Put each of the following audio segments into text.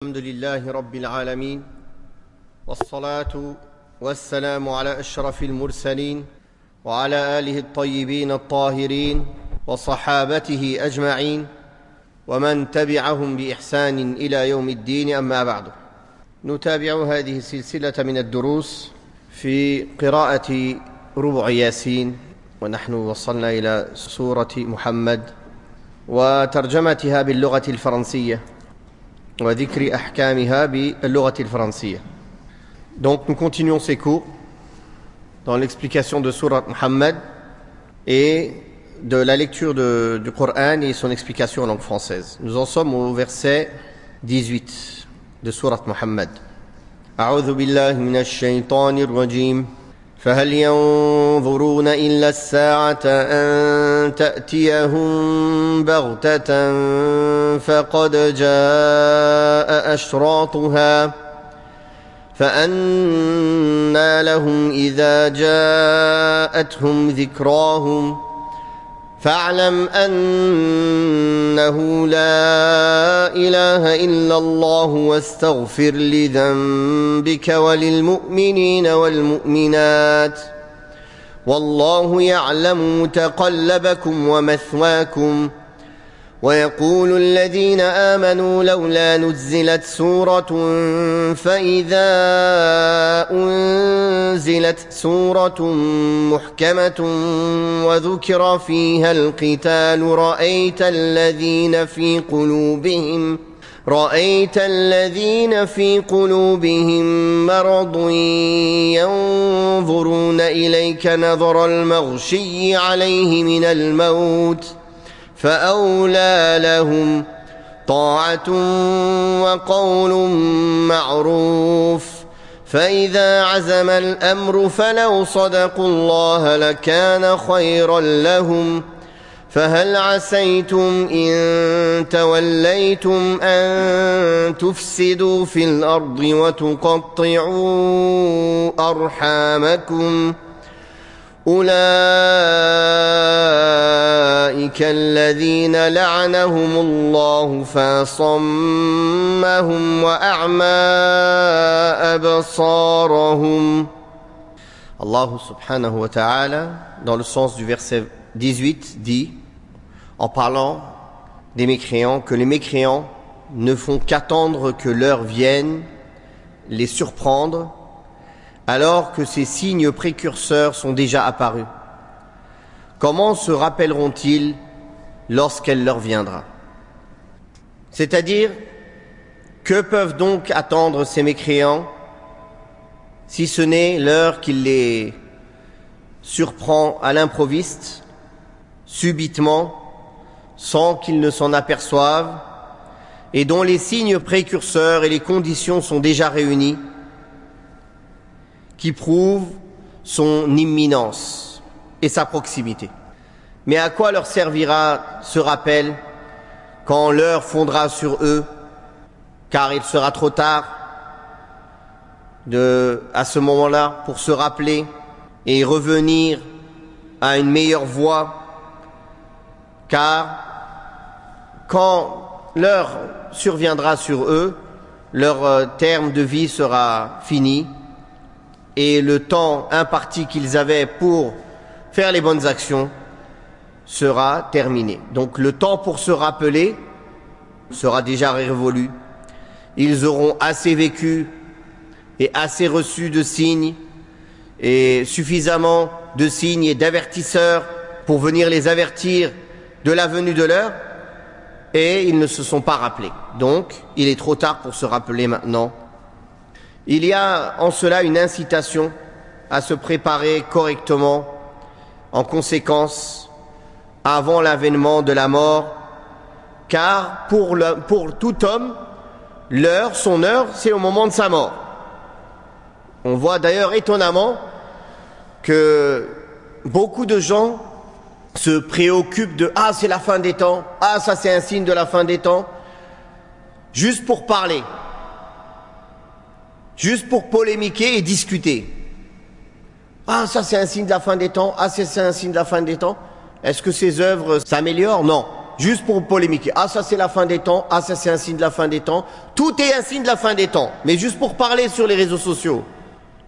الحمد لله رب العالمين والصلاة والسلام على أشرف المرسلين وعلى آله الطيبين الطاهرين وصحابته أجمعين ومن تبعهم بإحسان إلى يوم الدين أما بعد. نتابع هذه السلسلة من الدروس في قراءة ربع ياسين، ونحن وصلنا إلى سورة محمد وترجمتها باللغة الفرنسية وذكر أحكامها باللغة الفرنسية. Donc nous continuons ces cours dans l'explication de Surat Muhammad et de la lecture du Coran et son explication en langue française. Nous en sommes au verset 18 de Surat Muhammad. أعوذ بالله من الشيطان الرجيم فهل ينظرون إلا الساعة أن تأتيهم بغتة فقد جاء أشراطها فأنى لهم إذا جاءتهم ذكراهم فاعلم أنه لا إله إلا الله واستغفر لذنبك وللمؤمنين والمؤمنات والله يعلم متقلبكم ومثواكم. ويقول الذين آمنوا لولا نزلت سورة فإذا أنزلت سورة محكمة وذكر فيها القتال رأيت الذين في قلوبهم مرض ينظرون إليك نظر المغشي عليه من الموت فأولى لهم طاعة وقول معروف فإذا عزم الأمر فلو صدقوا الله لكان خيرا لهم فهل عسيتم إن توليتم أن تفسدوا في الأرض وتقطعوا أرحامكم أولئك الذين لعنهم الله فأصمهم وأعمى أبصارهم. Allah subhanahu wa ta'ala, dans le sens du verset 18, dit, en parlant des mécréants, que les mécréants ne font qu'attendre que l'heure vienne les surprendre alors que ces signes précurseurs sont déjà apparus. Comment se rappelleront-ils lorsqu'elle leur viendra? C'est-à-dire, que peuvent donc attendre ces mécréants si ce n'est l'heure qui les surprend à l'improviste, subitement, sans qu'ils ne s'en aperçoivent, et dont les signes précurseurs et les conditions sont déjà réunis, qui prouvent son imminence et sa proximité. Mais à quoi leur servira ce rappel quand l'heure fondra sur eux, car il sera trop tard à ce moment-là pour se rappeler et revenir à une meilleure voie, car quand l'heure surviendra sur eux, leur terme de vie sera fini et le temps imparti qu'ils avaient pour faire les bonnes actions sera terminé. Donc le temps pour se rappeler sera déjà révolu. Ils auront assez vécu et assez reçu de signes et suffisamment de signes et d'avertisseurs pour venir les avertir de la venue de l'heure, et ils ne se sont pas rappelés. Donc il est trop tard pour se rappeler maintenant. Il y a en cela une incitation à se préparer correctement, en conséquence, avant l'avènement de la mort, car pour tout homme, son heure, c'est au moment de sa mort. On voit d'ailleurs étonnamment que beaucoup de gens se préoccupent de « Ah, c'est la fin des temps, ah, ça c'est un signe de la fin des temps », juste pour parler, juste pour polémiquer et discuter. Ah, ça c'est un signe de la fin des temps, ah, c'est un signe de la fin des temps. Est-ce que ces œuvres s'améliorent? Non. juste pour polémiquer. Ah, ça c'est la fin des temps, ah, ça c'est un signe de la fin des temps. Tout est un signe de la fin des temps, mais juste pour parler sur les réseaux sociaux.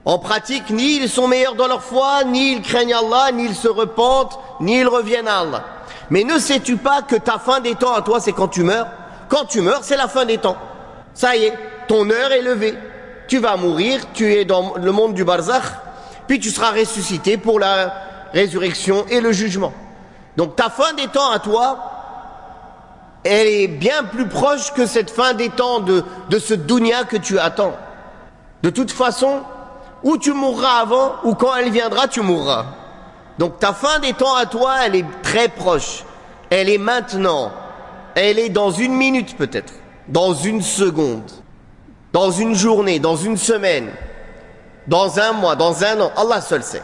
En pratique, ni ils sont meilleurs dans leur foi, ni ils craignent Allah, ni ils se repentent, ni ils reviennent à Allah. Mais ne sais-tu pas que ta fin des temps à toi, c'est quand tu meurs? Quand tu meurs, c'est la fin des temps. Ça y est, ton heure est levée. Tu vas mourir, tu es dans le monde du barzakh, puis tu seras ressuscité pour la résurrection et le jugement. Donc ta fin des temps à toi, elle est bien plus proche que cette fin des temps de ce dunya que tu attends. De toute façon, ou tu mourras avant, ou quand elle viendra, tu mourras. Donc ta fin des temps à toi, elle est très proche. Elle est maintenant. Elle est dans une minute peut-être, dans une seconde, dans une journée, dans une semaine, dans un mois, dans un an. Allah seul sait.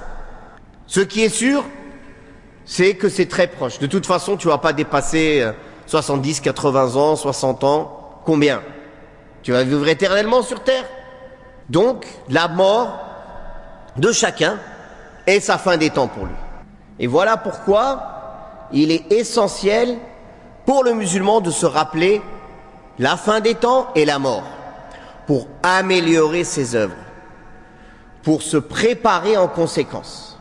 Ce qui est sûr, c'est que c'est très proche. De toute façon, tu ne vas pas dépasser 70, 80 ans, 60 ans. Combien? Tu vas vivre éternellement sur terre. Donc, la mort de chacun est sa fin des temps pour lui. Et voilà pourquoi il est essentiel pour le musulman de se rappeler la fin des temps et la mort, pour améliorer ses œuvres, pour se préparer en conséquence.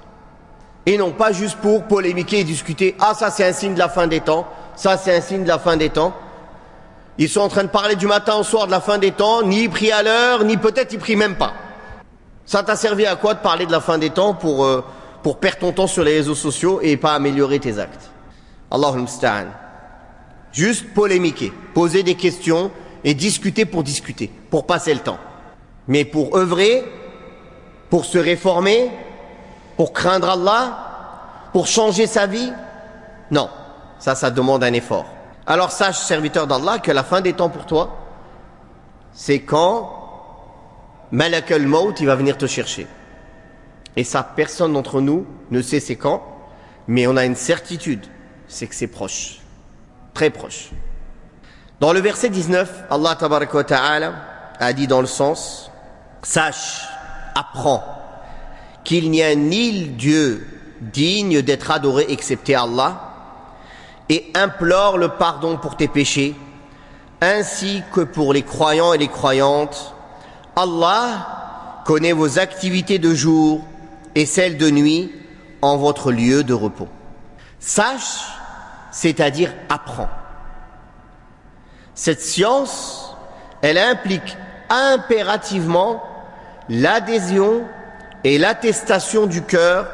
Et non pas juste pour polémiquer et discuter. Ah, ça c'est un signe de la fin des temps, ça c'est un signe de la fin des temps. Ils sont en train de parler du matin au soir de la fin des temps, ni ils prient à l'heure, ni peut-être ils prient même pas. Ça t'a servi à quoi de parler de la fin des temps pour perdre ton temps sur les réseaux sociaux et pas améliorer tes actes? Allahul musta'an. Juste polémiquer, poser des questions et discuter, pour passer le temps. Mais pour œuvrer, pour se réformer, pour craindre Allah, pour changer sa vie, non, ça demande un effort. Alors sache, serviteur d'Allah, que la fin des temps pour toi, c'est quand Malak al-Maut, il va venir te chercher. Et ça, personne d'entre nous ne sait c'est quand, mais on a une certitude, c'est que c'est proche, très proche. Dans le verset 19, Allah tabaraka wa ta'ala a dit dans le sens, sache, apprends, qu'il n'y a ni Dieu digne d'être adoré excepté Allah, et implore le pardon pour tes péchés, ainsi que pour les croyants et les croyantes. Allah connaît vos activités de jour et celles de nuit en votre lieu de repos. Sache, c'est-à-dire apprends. Cette science, elle implique impérativement l'adhésion et l'attestation du cœur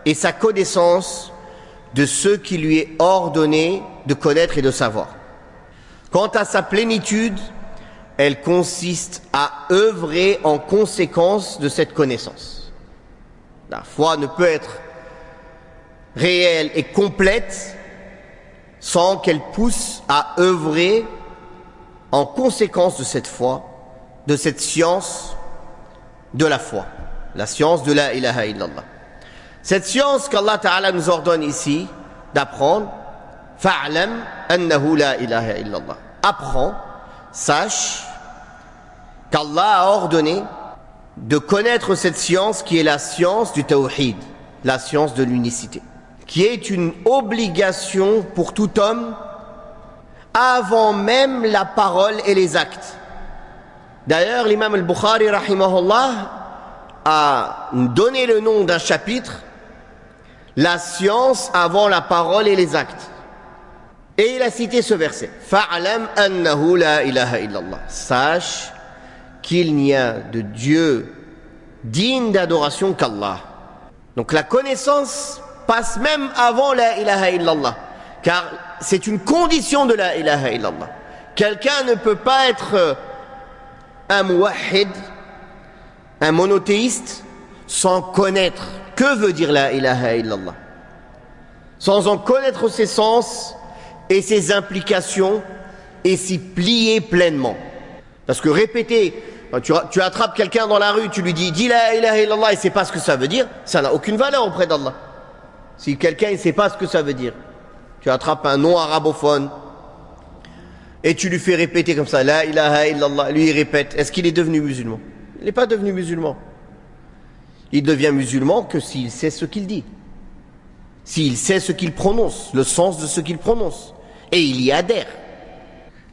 et sa connaissance de ce qui lui est ordonné de connaître et de savoir. Quant à sa plénitude, elle consiste à œuvrer en conséquence de cette connaissance. La foi ne peut être réelle et complète sans qu'elle pousse à œuvrer en conséquence de cette foi, de cette science de la foi, la science de la ilaha illallah. Cette science qu'Allah Ta'ala nous ordonne ici d'apprendre, fa'alam annahu la ilaha illallah. Apprends, sache qu'Allah a ordonné de connaître cette science qui est la science du tawhid, la science de l'unicité, qui est une obligation pour tout homme avant même la parole et les actes. D'ailleurs, l'imam al-Bukhari rahimahullah a donné le nom d'un chapitre, la science avant la parole et les actes. Et il a cité ce verset. Fa'alam annahu la ilaha illallah. Sache qu'il n'y a de Dieu digne d'adoration qu'Allah. Donc la connaissance passe même avant la ilaha illallah. Car c'est une condition de la ilaha illallah. Quelqu'un ne peut pas être un muwahhid, un monothéiste, sans connaître que veut dire la ilaha illallah, sans en connaître ses sens et ses implications et s'y plier pleinement. Parce que répéter, tu attrapes quelqu'un dans la rue, tu lui dis la ilaha illallah, il ne sait pas ce que ça veut dire, ça n'a aucune valeur auprès d'Allah. Si quelqu'un ne sait pas ce que ça veut dire, tu attrapes un nom arabophone et tu lui fais répéter comme ça la ilaha illallah, lui il répète, est-ce qu'il est devenu musulman? Il n'est pas devenu musulman. Il devient musulman que s'il sait ce qu'il dit, s'il sait ce qu'il prononce, le sens de ce qu'il prononce. et il y adhère.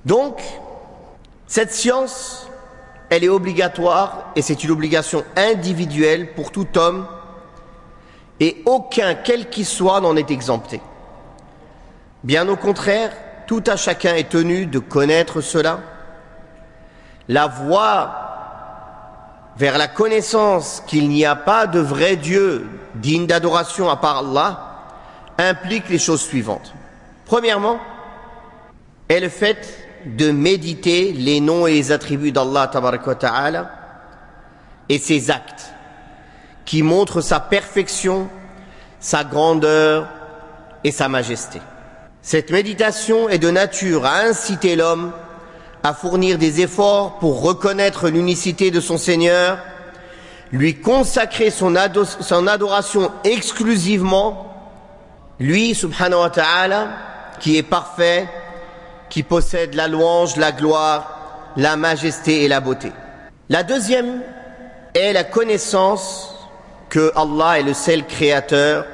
Donc, cette science, elle est obligatoire et c'est une obligation individuelle pour tout homme et aucun, quel qu'il soit, n'en est exempté. Bien au contraire, tout à chacun est tenu de connaître cela. La voie vers la connaissance qu'il n'y a pas de vrai Dieu digne d'adoration à part Allah implique les choses suivantes. Premièrement, est le fait de méditer les noms et les attributs d'Allah tabaraka wa ta'ala et ses actes qui montrent sa perfection, sa grandeur et sa majesté. Cette méditation est de nature à inciter l'homme à fournir des efforts pour reconnaître l'unicité de son Seigneur, lui consacrer son adoration exclusivement, lui, subhanahu wa ta'ala, qui est parfait, qui possède la louange, la gloire, la majesté et la beauté. La deuxième est la connaissance que Allah est le seul créateur,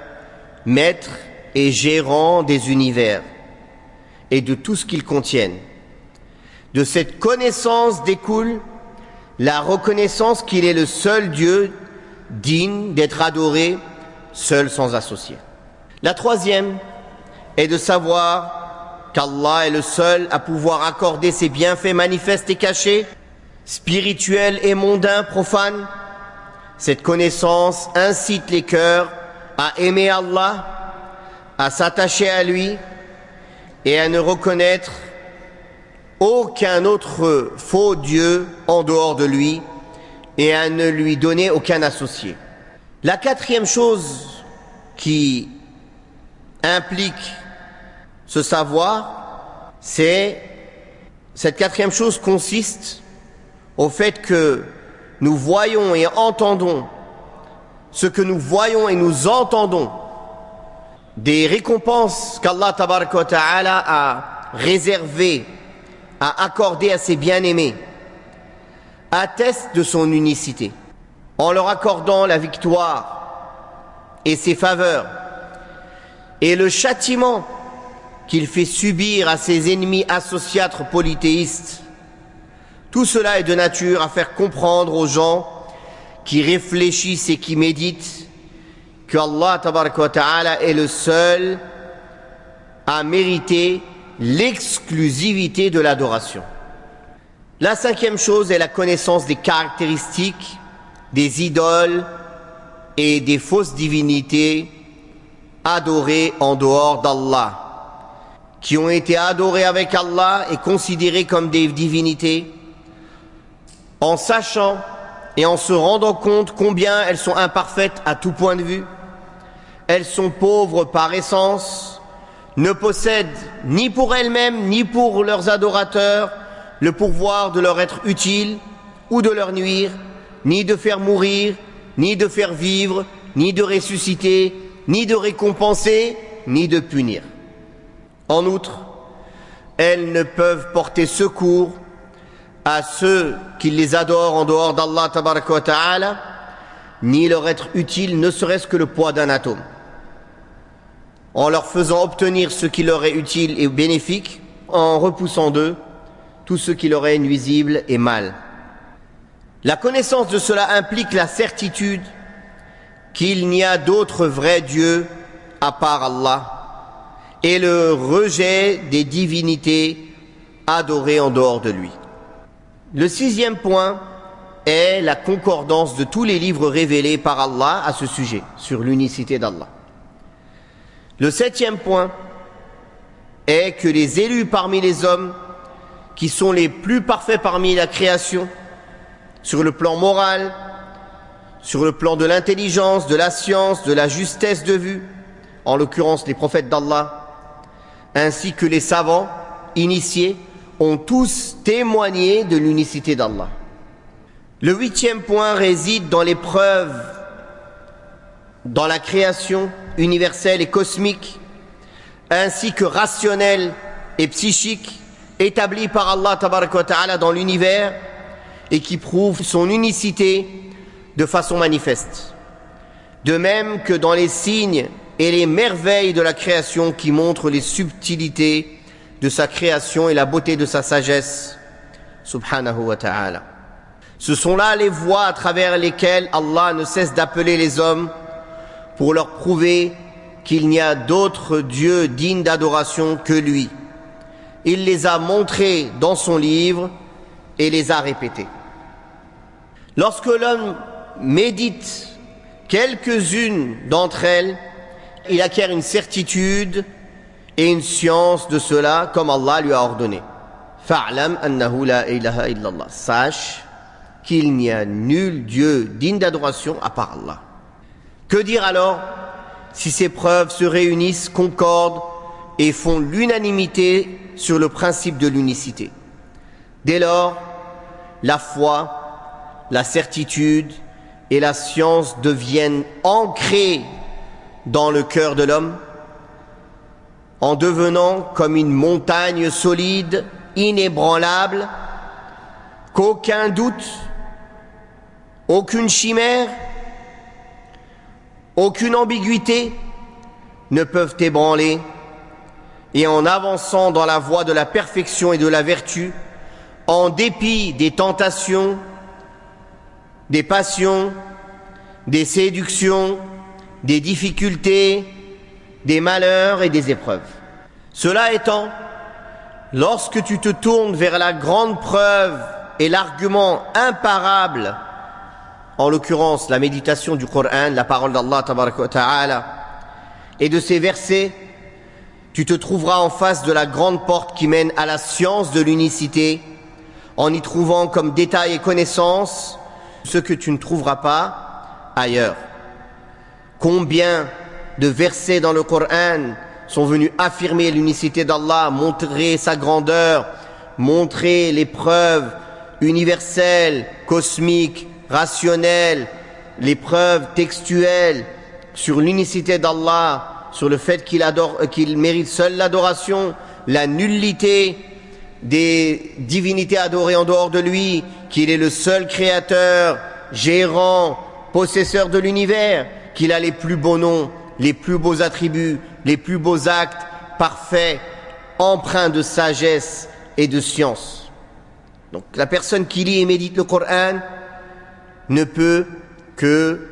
maître et gérant des univers et de tout ce qu'ils contiennent. De cette connaissance découle la reconnaissance qu'il est le seul Dieu digne d'être adoré, seul sans associé. La troisième est de savoir qu'Allah est le seul à pouvoir accorder ses bienfaits manifestes et cachés, spirituels et mondains, profanes. Cette connaissance incite les cœurs à aimer Allah, à s'attacher à lui et à ne reconnaître aucun autre faux Dieu en dehors de lui et à ne lui donner aucun associé. La quatrième chose qui implique ce savoir, cette quatrième chose consiste au fait que nous voyons et entendons ce que nous voyons et nous entendons des récompenses qu'Allah tabaraka wa ta'ala a réservées, a accordées à ses bien-aimés, attestent de son unicité. En leur accordant la victoire et ses faveurs et le châtiment qu'il fait subir à ses ennemis associatres polythéistes, tout cela est de nature à faire comprendre aux gens qui réfléchissent et qui méditent que Allah tabaraka wa ta'ala est le seul à mériter l'exclusivité de l'adoration. La cinquième chose est la connaissance des caractéristiques des idoles et des fausses divinités adorées en dehors d'Allah, qui ont été adorées avec Allah et considérées comme des divinités, en sachant et en se rendant compte combien elles sont imparfaites à tout point de vue. Elles sont pauvres par essence, ne possèdent ni pour elles-mêmes ni pour leurs adorateurs le pouvoir de leur être utile ou de leur nuire, ni de faire mourir, ni de faire vivre, ni de ressusciter, ni de récompenser, ni de punir. En outre, elles ne peuvent porter secours à ceux qui les adorent en dehors d'Allah tabaraka wa ta'ala, ni leur être utile ne serait-ce que le poids d'un atome. En leur faisant obtenir ce qui leur est utile et bénéfique, en repoussant d'eux tout ce qui leur est nuisible et mal. La connaissance de cela implique la certitude qu'il n'y a d'autre vrai Dieu à part Allah et le rejet des divinités adorées en dehors de lui. Le sixième point est la concordance de tous les livres révélés par Allah à ce sujet, sur l'unicité d'Allah. Le septième point est que les élus parmi les hommes, qui sont les plus parfaits parmi la création, sur le plan moral, sur le plan de l'intelligence, de la science, de la justesse de vue, en l'occurrence les prophètes d'Allah, ainsi que les savants initiés, ont tous témoigné de l'unicité d'Allah. Le huitième point réside dans les preuves, dans la création universelle et cosmique, ainsi que rationnelle et psychique, établie par Allah tabaraka wa ta'ala dans l'univers et qui prouve son unicité de façon manifeste. De même que dans les signes et les merveilles de la création qui montrent les subtilités, de sa création et la beauté de sa sagesse, subhanahu wa ta'ala. Ce sont là les voies à travers lesquelles Allah ne cesse d'appeler les hommes pour leur prouver qu'il n'y a d'autre Dieu digne d'adoration que lui. Il les a montrés dans son livre et les a répétés. Lorsque l'homme médite quelques-unes d'entre elles, il acquiert une certitude et une science de cela comme Allah lui a ordonné. Fa'lam annahu la ilaha illallah. Sache qu'il n'y a nul Dieu digne d'adoration à part Allah. Que dire alors si ces preuves se réunissent, concordent et font l'unanimité sur le principe de l'unicité? Dès lors, la foi, la certitude et la science deviennent ancrées dans le cœur de l'homme, en devenant comme une montagne solide, inébranlable, qu'aucun doute, aucune chimère, aucune ambiguïté ne peuvent ébranler, et en avançant dans la voie de la perfection et de la vertu, en dépit des tentations, des passions, des séductions, des difficultés, des malheurs et des épreuves. Cela étant, lorsque tu te tournes vers la grande preuve et l'argument imparable, en l'occurrence la méditation du Coran, la parole d'Allah tabaraka wa ta'ala, et de ces versets, tu te trouveras en face de la grande porte qui mène à la science de l'unicité, en y trouvant comme détail et connaissance ce que tu ne trouveras pas ailleurs. Combien de versets dans le Coran sont venus affirmer l'unicité d'Allah, montrer sa grandeur, montrer les preuves universelles, cosmiques, rationnelles, les preuves textuelles sur l'unicité d'Allah, sur le fait qu'il mérite seul l'adoration, la nullité des divinités adorées en dehors de lui, qu'il est le seul créateur, gérant, possesseur de l'univers, qu'il a les plus beaux noms, les plus beaux attributs, les plus beaux actes, parfaits, empreints de sagesse et de science. Donc la personne qui lit et médite le Coran ne peut que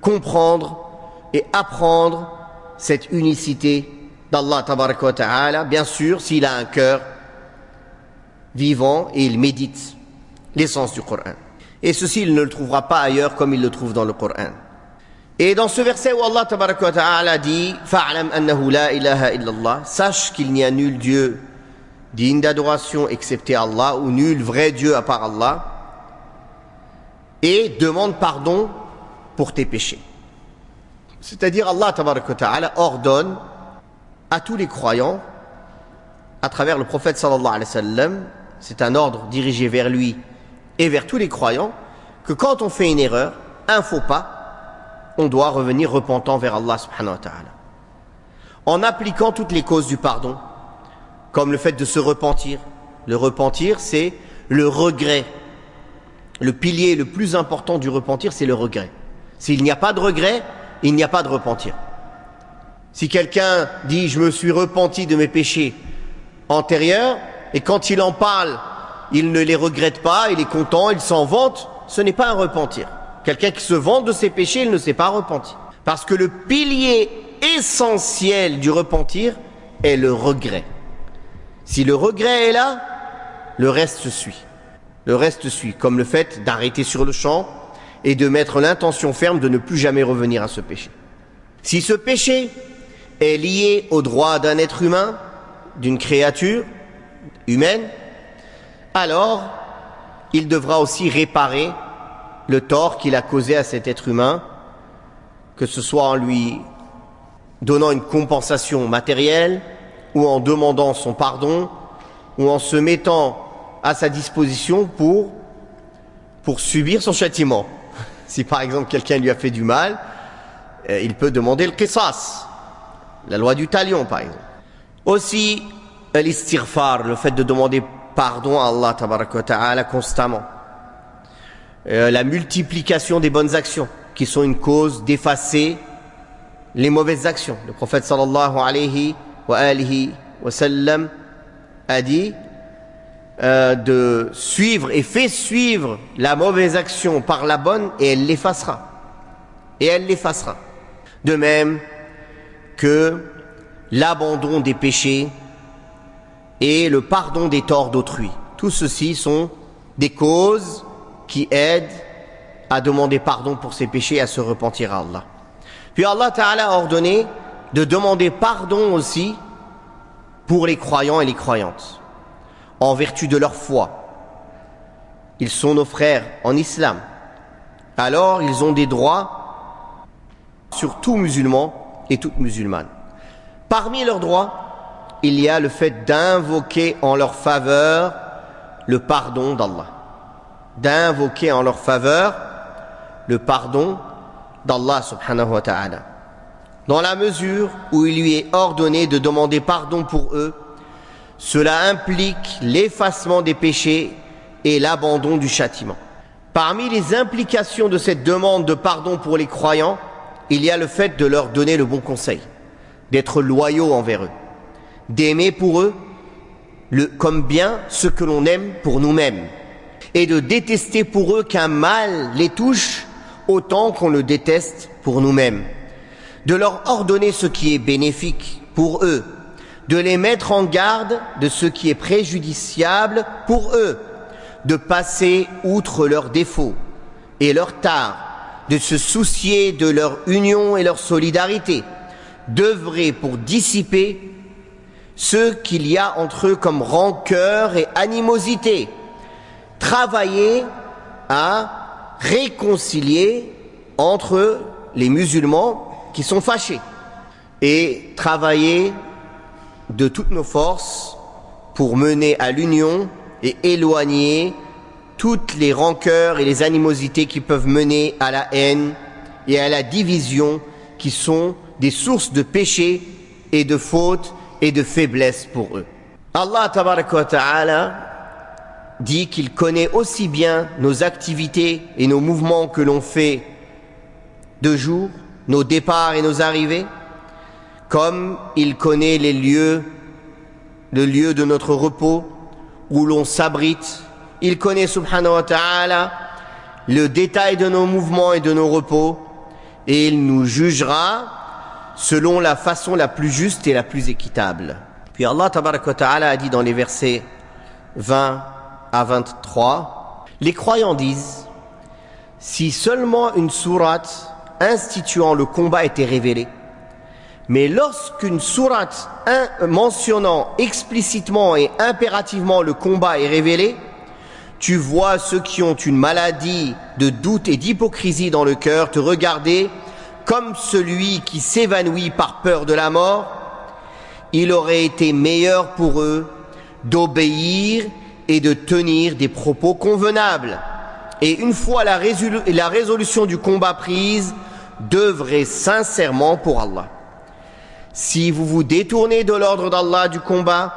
comprendre et apprendre cette unicité d'Allah tabaraka wa ta'ala, bien sûr s'il a un cœur vivant et il médite l'essence du Coran. Et ceci, il ne le trouvera pas ailleurs comme il le trouve dans le Coran. Et dans ce verset où Allah tabaraka wa ta'ala dit « Fa'alam annahu la ilaha illallah » sache qu'il n'y a nul Dieu digne d'adoration excepté Allah, ou nul vrai Dieu à part Allah, et demande pardon pour tes péchés. C'est-à-dire Allah tabaraka wa ta'ala ordonne à tous les croyants, à travers le prophète sallallahu alayhi wa sallam, c'est un ordre dirigé vers lui et vers tous les croyants, que quand on fait une erreur, un faux pas, on doit revenir repentant vers Allah subhanahu wa ta'ala. En appliquant toutes les causes du pardon, comme le fait de se repentir. Le repentir, c'est le regret. Le pilier le plus important du repentir, c'est le regret. S'il n'y a pas de regret, il n'y a pas de repentir. Si quelqu'un dit « je me suis repenti de mes péchés antérieurs » et quand il en parle, il ne les regrette pas, il est content, il s'en vante, ce n'est pas un repentir. Quelqu'un qui se vante de ses péchés, il ne s'est pas repenti. Parce que le pilier essentiel du repentir est le regret. Si le regret est là, le reste suit. Le reste suit, comme le fait d'arrêter sur le champ et de mettre l'intention ferme de ne plus jamais revenir à ce péché. Si ce péché est lié au droit d'un être humain, d'une créature humaine, alors il devra aussi réparer le tort qu'il a causé à cet être humain, que ce soit en lui donnant une compensation matérielle, ou en demandant son pardon, ou en se mettant à sa disposition pour subir son châtiment. Si par exemple quelqu'un lui a fait du mal, il peut demander le qisas, la loi du talion par exemple. Aussi, l'istighfar, le fait de demander pardon à Allah tabaraka wa ta'ala constamment. La multiplication des bonnes actions, qui sont une cause d'effacer les mauvaises actions. Le prophète sallallahu alayhi wa alihi wa sallam a dit de suivre et fait suivre la mauvaise action par la bonne et elle l'effacera. Et elle l'effacera. De même que l'abandon des péchés et le pardon des torts d'autrui. Tout ceci sont des causes qui aident à demander pardon pour ses péchés et à se repentir à Allah. Puis Allah Ta'ala a ordonné de demander pardon aussi pour les croyants et les croyantes, en vertu de leur foi. Ils sont nos frères en islam. Alors ils ont des droits sur tout musulman et toute musulmane. Parmi leurs droits, il y a le fait d'invoquer en leur faveur le pardon d'Allah. D'invoquer en leur faveur le pardon d'Allah subhanahu wa ta'ala. Dans la mesure où il lui est ordonné de demander pardon pour eux, cela implique l'effacement des péchés et l'abandon du châtiment. Parmi les implications de cette demande de pardon pour les croyants, il y a le fait de leur donner le bon conseil, d'être loyaux envers eux, d'aimer pour eux comme bien ce que l'on aime pour nous-mêmes, et de détester pour eux qu'un mal les touche autant qu'on le déteste pour nous-mêmes, de leur ordonner ce qui est bénéfique pour eux, de les mettre en garde de ce qui est préjudiciable pour eux, de passer outre leurs défauts et leurs tares, de se soucier de leur union et leur solidarité, d'œuvrer pour dissiper ce qu'il y a entre eux comme rancœur et animosité, travailler à réconcilier entre les musulmans qui sont fâchés et travailler de toutes nos forces pour mener à l'union et éloigner toutes les rancœurs et les animosités qui peuvent mener à la haine et à la division, qui sont des sources de péché et de fautes et de faiblesse pour eux. Allah tabaraka wa ta'ala dit qu'il connaît aussi bien nos activités et nos mouvements que l'on fait de jour, nos départs et nos arrivées, comme il connaît le lieu de notre repos où l'on s'abrite. Il connaît subhanahu wa ta'ala le détail de nos mouvements et de nos repos, et il nous jugera selon la façon la plus juste et la plus équitable. Puis Allah tabaraka wa ta'ala a dit dans les versets 20 à 23, les croyants disent: si seulement une sourate instituant le combat était révélée, mais lorsqu'une sourate mentionnant explicitement et impérativement le combat est révélée, tu vois ceux qui ont une maladie de doute et d'hypocrisie dans le cœur te regarder comme celui qui s'évanouit par peur de la mort. Il aurait été meilleur pour eux d'obéir et de tenir des propos convenables, et une fois la résolution du combat prise, d'œuvrer sincèrement pour Allah. Si vous vous détournez de l'ordre d'Allah du combat,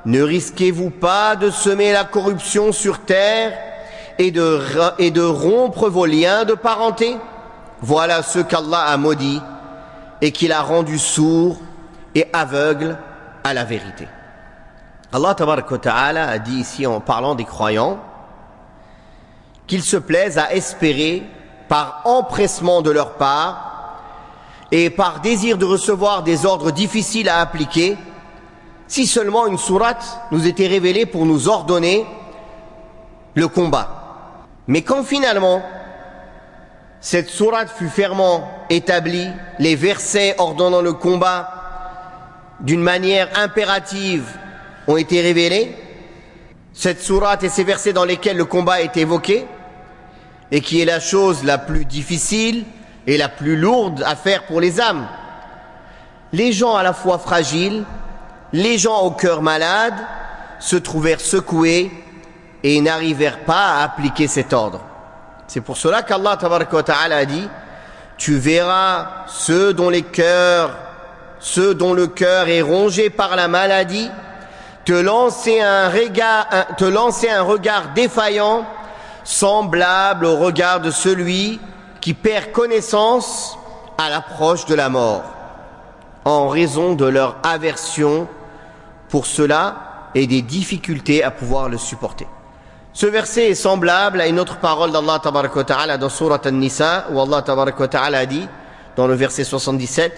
ne risquez-vous pas de semer la corruption sur terre et de rompre vos liens de parenté? Voilà ce qu'Allah a maudit et qu'il a rendu sourd et aveugle à la vérité. Allah tabaraka wa ta'ala a dit ici, en parlant des croyants, qu'ils se plaisent à espérer par empressement de leur part et par désir de recevoir des ordres difficiles à appliquer, si seulement une sourate nous était révélée pour nous ordonner le combat. Mais quand finalement cette sourate fut fermement établie, les versets ordonnant le combat d'une manière impérative ont été révélés, cette sourate et ces versets dans lesquels le combat est évoqué, et qui est la chose la plus difficile et la plus lourde à faire pour les âmes, les gens à la fois fragiles, les gens au cœur malade, se trouvèrent secoués et n'arrivèrent pas à appliquer cet ordre. C'est pour cela qu'Allah tabaraka wa ta'ala a dit: tu verras ceux dont le cœur est rongé par la maladie te lancer un regard défaillant, semblable au regard de celui qui perd connaissance à l'approche de la mort, en raison de leur aversion pour cela et des difficultés à pouvoir le supporter. Ce verset est semblable à une autre parole d'Allah tabaraka wa ta'ala dans Surat An-Nisa, où Allah tabaraka wa ta'ala a dit, dans le verset 77,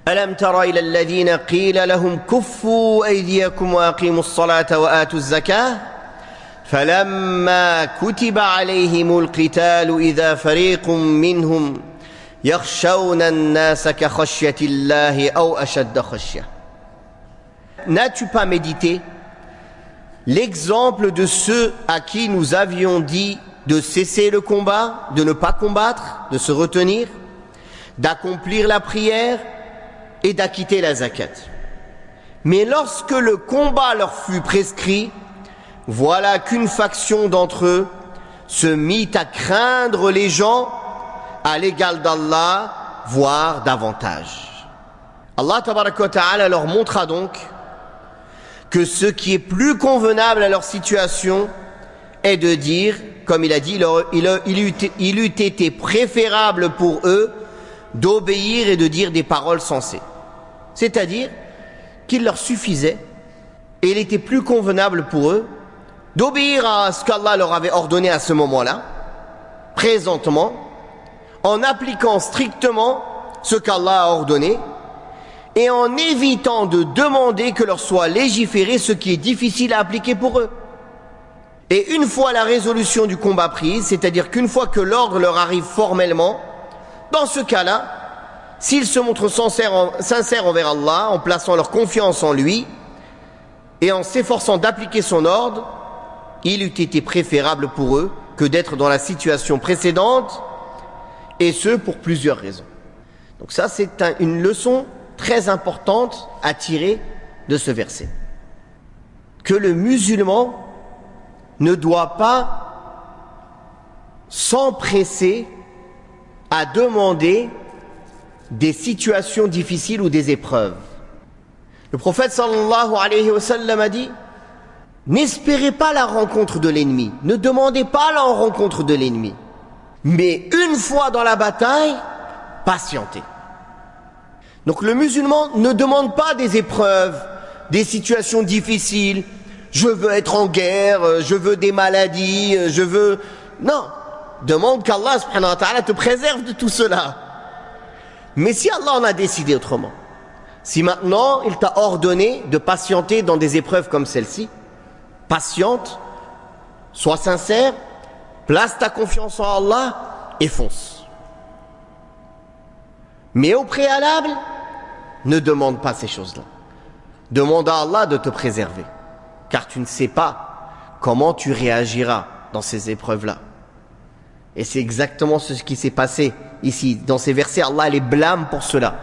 ألم تر إلى الذين قيل لهم كفوا أيديكم وأقيموا الصلاة وآتوا الزكاة فلما كتب عليهم القتال إذا فريق منهم يخشون الناس كخشية الله أو أشد خشية. N'as-tu pas médité l'exemple de ceux à qui nous avions dit de cesser le combat, de ne pas combattre, de se retenir, d'accomplir la prière et d'acquitter la zakat. Mais lorsque le combat leur fut prescrit, voilà qu'une faction d'entre eux se mit à craindre les gens à l'égal d'Allah, voire davantage. Allah tabaraka wa ta'ala leur montra donc que ce qui est plus convenable à leur situation est de dire, comme il a dit, il eût été préférable pour eux d'obéir et de dire des paroles sensées. C'est-à-dire qu'il leur suffisait, et il était plus convenable pour eux, d'obéir à ce qu'Allah leur avait ordonné à ce moment-là, présentement, en appliquant strictement ce qu'Allah a ordonné, et en évitant de demander que leur soit légiféré ce qui est difficile à appliquer pour eux. Et une fois la résolution du combat prise, c'est-à-dire qu'une fois que l'ordre leur arrive formellement, dans ce cas-là, s'ils se montrent sincères envers Allah, en plaçant leur confiance en lui, et en s'efforçant d'appliquer son ordre, il eût été préférable pour eux que d'être dans la situation précédente, et ce pour plusieurs raisons. Donc ça, c'est une leçon très importante à tirer de ce verset. Que le musulman ne doit pas s'empresser à demander des situations difficiles ou des épreuves. Le prophète sallallahu alayhi wa sallam a dit: n'espérez pas la rencontre de l'ennemi, ne demandez pas la rencontre de l'ennemi, mais une fois dans la bataille, patientez. Donc le musulman ne demande pas des épreuves, des situations difficiles. Je veux être en guerre, je veux des maladies, je veux... Non, demande qu'Allah subhanahu wa ta'ala te préserve de tout cela. Mais si Allah en a décidé autrement, si maintenant il t'a ordonné de patienter dans des épreuves comme celle-ci, patiente, sois sincère, place ta confiance en Allah et fonce. Mais au préalable, ne demande pas ces choses-là. Demande à Allah de te préserver, car tu ne sais pas comment tu réagiras dans ces épreuves-là. Et c'est exactement ce qui s'est passé ici. Dans ces versets, Allah les blâme pour cela.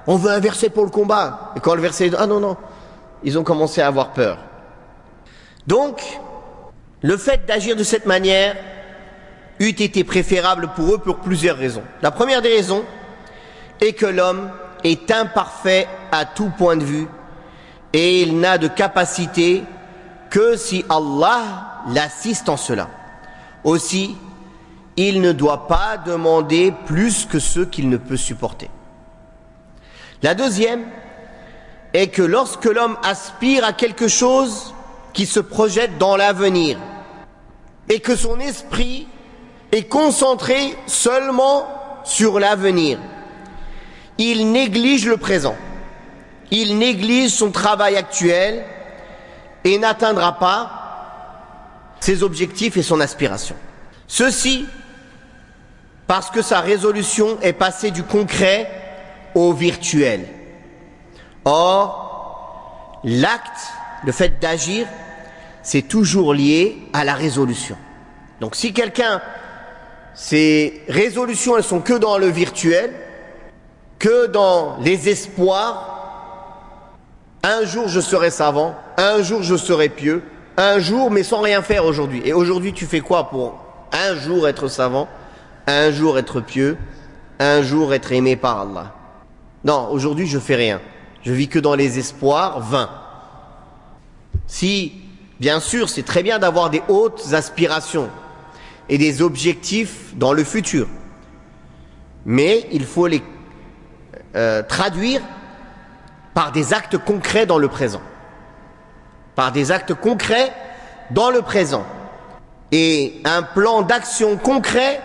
On veut un verset pour le combat. Et quand le verset... Ah non, ils ont commencé à avoir peur. Donc, le fait d'agir de cette manière eût été préférable pour eux pour plusieurs raisons. La première des raisons est que l'homme est imparfait à tout point de vue et il n'a de capacité que si Allah l'assiste en cela. Aussi, il ne doit pas demander plus que ce qu'il ne peut supporter. La deuxième est que lorsque l'homme aspire à quelque chose qui se projette dans l'avenir et que son esprit est concentré seulement sur l'avenir, il néglige le présent, il néglige son travail actuel et n'atteindra pas ses objectifs et son aspiration. Ceci parce que sa résolution est passée du concret au virtuel. Or, l'acte, le fait d'agir, c'est toujours lié à la résolution. Donc si quelqu'un, ses résolutions, elles sont que dans le virtuel, que dans les espoirs, un jour je serai savant, un jour je serai pieux, un jour mais sans rien faire aujourd'hui. Et aujourd'hui tu fais quoi pour un jour être savant, un jour être pieux, un jour être aimé par Allah? Non, aujourd'hui je fais rien. Je vis que dans les espoirs vains. Si, bien sûr, c'est très bien d'avoir des hautes aspirations et des objectifs dans le futur, mais il faut les traduire par des actes concrets dans le présent. par des actes concrets dans le présent. Et un plan d'action concret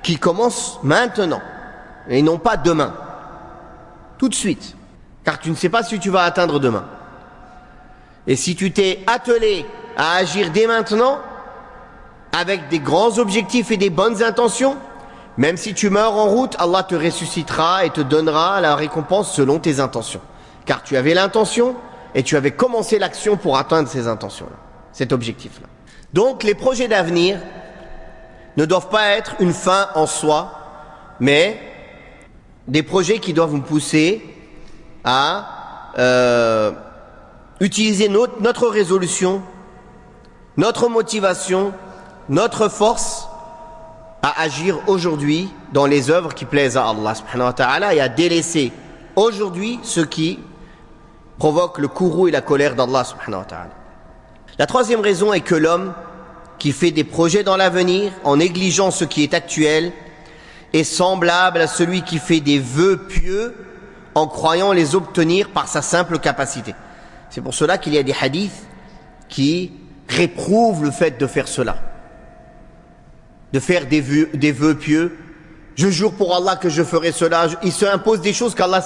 qui commence maintenant et non pas demain, tout de suite, car tu ne sais pas si tu vas atteindre demain. Et si tu t'es attelé à agir dès maintenant, avec des grands objectifs et des bonnes intentions, même si tu meurs en route, Allah te ressuscitera et te donnera la récompense selon tes intentions. Car tu avais l'intention et tu avais commencé l'action pour atteindre ces intentions-là, cet objectif-là. Donc les projets d'avenir ne doivent pas être une fin en soi, mais des projets qui doivent nous pousser à utiliser notre résolution, notre motivation, notre force à agir aujourd'hui dans les œuvres qui plaisent à Allah subhanahu wa ta'ala et à délaisser aujourd'hui ce qui provoque le courroux et la colère d'Allah subhanahu wa ta'ala. La troisième raison est que l'homme qui fait des projets dans l'avenir en négligeant ce qui est actuel est semblable à celui qui fait des vœux pieux en croyant les obtenir par sa simple capacité. C'est pour cela qu'il y a des hadiths qui réprouvent le fait de faire cela, de faire des vœux pieux. Je jure pour Allah que je ferai cela. Il se impose des choses qu'Allah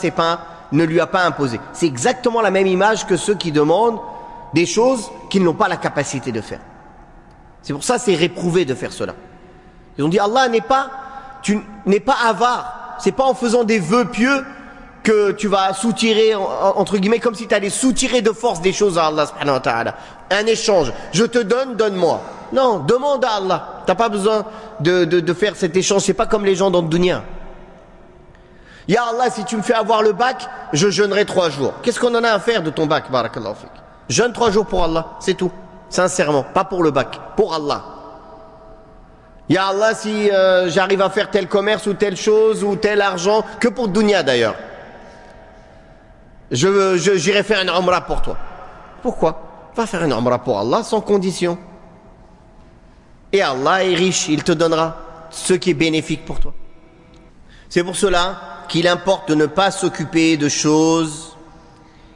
ne lui a pas imposées. C'est exactement la même image que ceux qui demandent des choses qu'ils n'ont pas la capacité de faire. C'est pour ça que c'est réprouvé de faire cela. Ils ont dit Allah tu n'es pas avare. C'est pas en faisant des vœux pieux que tu vas soutirer, entre guillemets, comme si tu allais soutirer de force des choses à Allah subhanahu wa ta'ala. Un échange. Je te donne, donne-moi. Non, demande à Allah. T'as pas besoin de faire cet échange. C'est pas comme les gens dans le dunya. Ya Allah, si tu me fais avoir le bac, je jeûnerai 3 jours. Qu'est-ce qu'on en a à faire de ton bac, barakallahu fik? Jeûne 3 jours pour Allah, c'est tout. Sincèrement, pas pour le bac, pour Allah. Ya Allah, si j'arrive à faire tel commerce ou telle chose ou tel argent, que pour dunya d'ailleurs, j'irai faire une umrah pour toi. Pourquoi? Va faire une umrah pour Allah sans condition. Et Allah est riche, il te donnera ce qui est bénéfique pour toi. C'est pour cela qu'il importe de ne pas s'occuper de choses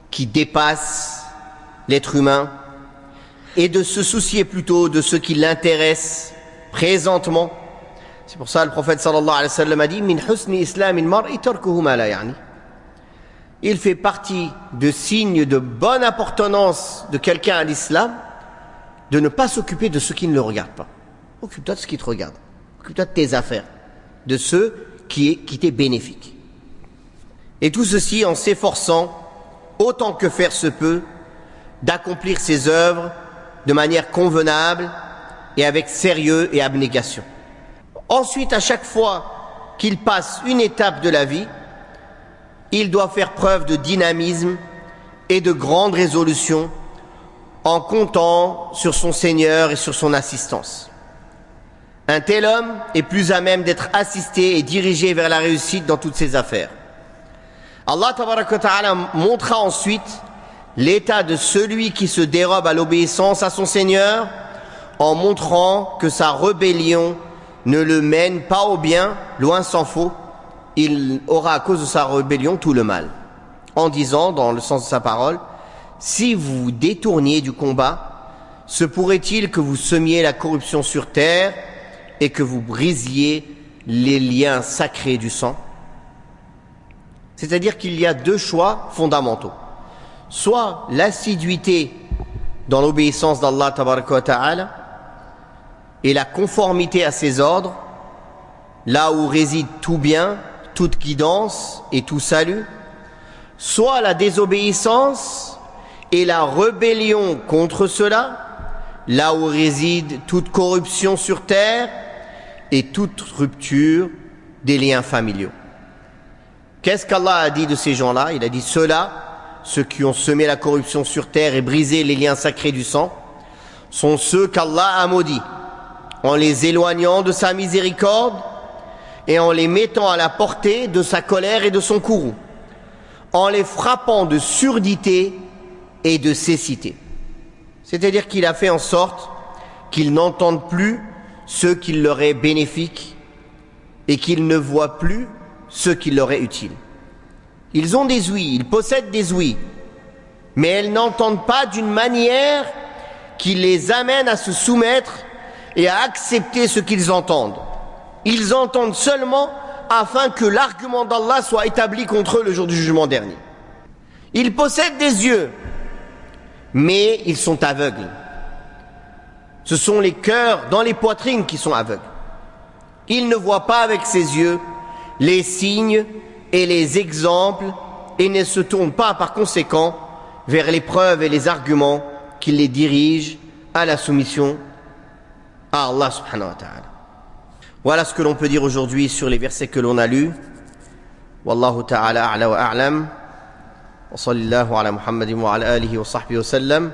qui dépassent l'être humain et de se soucier plutôt de ce qui l'intéresse présentement. C'est pour ça que le prophète sallallahu alayhi wa sallam a dit Min husni islamil mar'i tarkuhu ma la ya'ni. Il fait partie de signes de bonne appartenance de quelqu'un à l'islam de ne pas s'occuper de ce qui ne le regarde pas. Occupe-toi de ce qui te regarde. Occupe-toi de tes affaires, de ce qui t'est bénéfique. Et tout ceci en s'efforçant, autant que faire se peut, d'accomplir ses œuvres de manière convenable et avec sérieux et abnégation. Ensuite, à chaque fois qu'il passe une étape de la vie, il doit faire preuve de dynamisme et de grande résolution en comptant sur son Seigneur et sur son assistance. Un tel homme est plus à même d'être assisté et dirigé vers la réussite dans toutes ses affaires. Allah tabaraka wa ta'ala montra ensuite l'état de celui qui se dérobe à l'obéissance à son Seigneur en montrant que sa rébellion ne le mène pas au bien, loin s'en faut. Il aura à cause de sa rébellion tout le mal. En disant, dans le sens de sa parole, si vous vous détourniez du combat, se pourrait-il que vous semiez la corruption sur terre et que vous brisiez les liens sacrés du sang? C'est-à-dire qu'il y a 2 choix fondamentaux. Soit l'assiduité dans l'obéissance d'Allah tabaraka wa ta'ala et la conformité à ses ordres, là où réside tout bien, toute guidance et tout salut, soit la désobéissance et la rébellion contre cela, là où réside toute corruption sur terre et toute rupture des liens familiaux. Qu'est-ce qu'Allah a dit de ces gens-là? Il a dit ceux-là, ceux qui ont semé la corruption sur terre et brisé les liens sacrés du sang, sont ceux qu'Allah a maudits, en les éloignant de sa miséricorde et en les mettant à la portée de sa colère et de son courroux, en les frappant de surdité et de cécité. C'est-à-dire qu'il a fait en sorte qu'ils n'entendent plus ce qui leur est bénéfique et qu'ils ne voient plus ce qui leur est utile. Ils ont des ouïes, ils possèdent des ouïes, Mais elles n'entendent pas d'une manière qui les amène à se soumettre et à accepter ce qu'ils entendent. Ils entendent seulement afin que l'argument d'Allah soit établi contre eux le jour du jugement dernier. Ils possèdent des yeux, mais ils sont aveugles. Ce sont les cœurs dans les poitrines qui sont aveugles. Ils ne voient pas avec ses yeux les signes et les exemples et ne se tournent pas par conséquent vers les preuves et les arguments qui les dirigent à la soumission à Allah subhanahu wa ta'ala. Voilà ce que l'on peut dire aujourd'hui sur les versets que l'on a lus. Wallahu ta'ala a'la wa a'lam. Wa sallallahu ala Muhammadin wa ala alihi wa sahbihi wa sallam.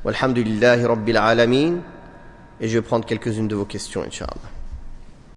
Walhamdulillahi rabbil alamin. Et je vais prendre quelques-unes de vos questions, Inch'Allah.